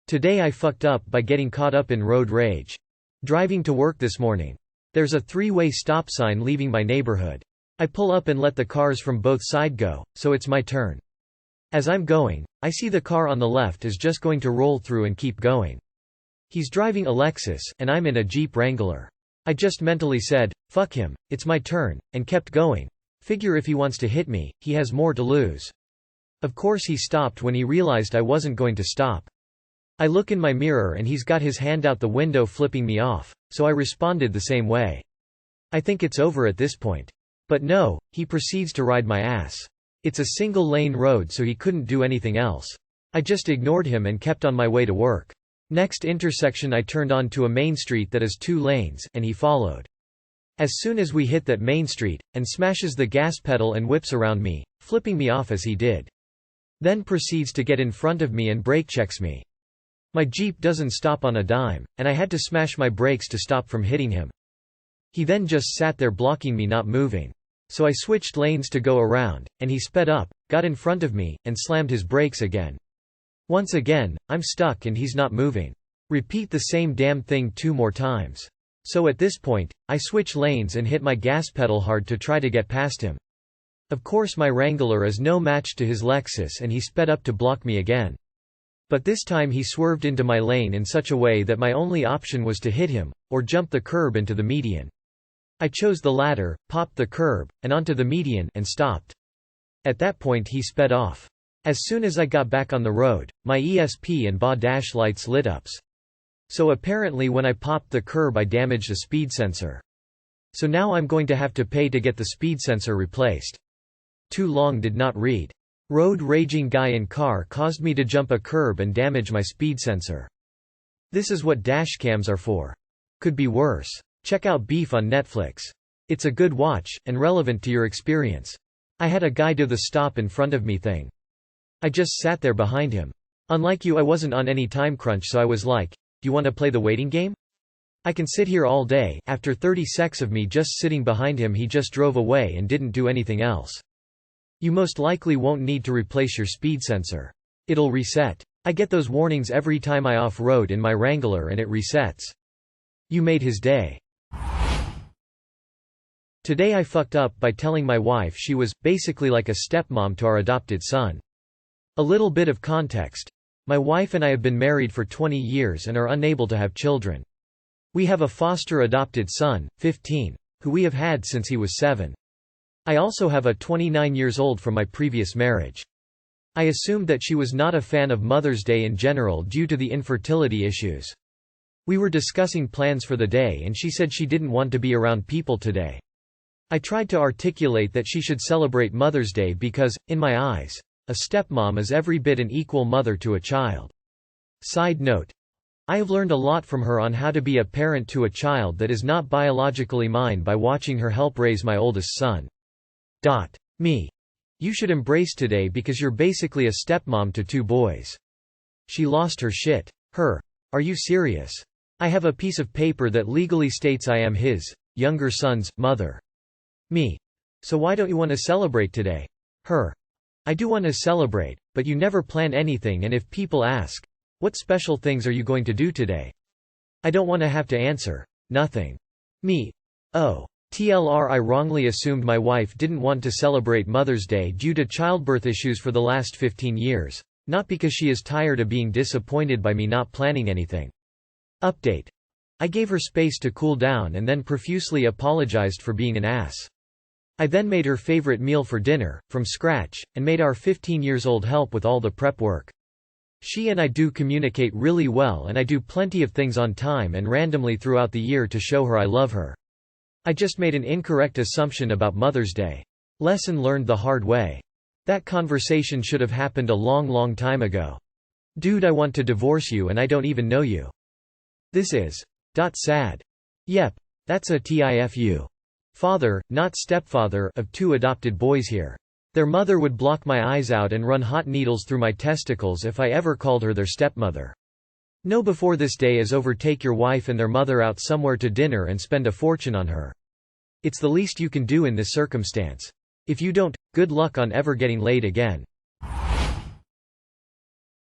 Today I fucked up by getting caught up in road rage. Driving to work this morning. There's a three-way stop sign leaving my neighborhood. I pull up and let the cars from both sides go, so it's my turn. As I'm going, I see the car on the left is just going to roll through and keep going. He's driving a Lexus, and I'm in a Jeep Wrangler. I just mentally said, fuck him, it's my turn, and kept going. Figure if he wants to hit me, he has more to lose. Of course he stopped when he realized I wasn't going to stop. I look in my mirror and he's got his hand out the window flipping me off, so I responded the same way. I think it's over at this point. But no, he proceeds to ride my ass. It's a single-lane road so he couldn't do anything else. I just ignored him and kept on my way to work. Next intersection I turned onto a main street that is 2 lanes, and he followed. As soon as we hit that main street, and smashes the gas pedal and whips around me, flipping me off as he did. Then proceeds to get in front of me and brake checks me. My Jeep doesn't stop on a dime, and I had to smash my brakes to stop from hitting him. He then just sat there blocking me not moving. So I switched lanes to go around, and he sped up, got in front of me, and slammed his brakes again. Once again, I'm stuck and he's not moving. Repeat the same damn thing 2 more times. So at this point, I switch lanes and hit my gas pedal hard to try to get past him. Of course my Wrangler is no match to his Lexus and he sped up to block me again. But this time he swerved into my lane in such a way that my only option was to hit him, or jump the curb into the median. I chose the latter, popped the curb, and onto the median, and stopped. At that point he sped off. As soon as I got back on the road, my ESP and BA dash lights lit up. So apparently when I popped the curb I damaged a speed sensor. So now I'm going to have to pay to get the speed sensor replaced. Too long did not read. Road raging guy in car caused me to jump a curb and damage my speed sensor. This is what dashcams are for. Could be worse. Check out Beef on Netflix. It's a good watch, and relevant to your experience. I had a guy do the stop in front of me thing. I just sat there behind him. Unlike you, I wasn't on any time crunch, so I was like, "Do you want to play the waiting game? I can sit here all day." After 30 seconds of me just sitting behind him, he just drove away and didn't do anything else. You most likely won't need to replace your speed sensor. It'll reset. I get those warnings every time I off-road in my Wrangler and it resets. You made his day. Today I fucked up by telling my wife she was, basically like a stepmom to our adopted son. A little bit of context. My wife and I have been married for 20 years and are unable to have children. We have a foster adopted son, 15, who we have had since he was 7. I also have a 29 years old from my previous marriage. I assumed that she was not a fan of Mother's Day in general due to the infertility issues. We were discussing plans for the day and she said she didn't want to be around people today. I tried to articulate that she should celebrate Mother's Day because, in my eyes, a stepmom is every bit an equal mother to a child. Side note. I have learned a lot from her on how to be a parent to a child that is not biologically mine by watching her help raise my oldest son. Me. You should embrace today because you're basically a stepmom to 2 boys. She lost her shit. Her. Are you serious? I have a piece of paper that legally states I am his younger son's mother. Me. So why don't you want to celebrate today? Her. I do want to celebrate, but you never plan anything, and if people ask, what special things are you going to do today? I don't want to have to answer, nothing. Me. Oh. TLR, I wrongly assumed my wife didn't want to celebrate Mother's Day due to childbirth issues for the last 15 years, not because she is tired of being disappointed by me not planning anything. Update. I gave her space to cool down and then profusely apologized for being an ass. I then made her favorite meal for dinner, from scratch, and made our 15 years old help with all the prep work. She and I do communicate really well, and I do plenty of things on time and randomly throughout the year to show her I love her. I just made an incorrect assumption about Mother's Day. Lesson learned the hard way. That conversation should have happened a long time ago. Dude, I want to divorce you and I don't even know you. This is sad. Yep, that's a TIFU. Father, not stepfather, of 2 adopted boys here. Their mother would block my eyes out and run hot needles through my testicles if I ever called her their stepmother. Know before this day is over, take your wife and their mother out somewhere to dinner and spend a fortune on her. It's the least you can do in this circumstance. If you don't, good luck on ever getting laid again.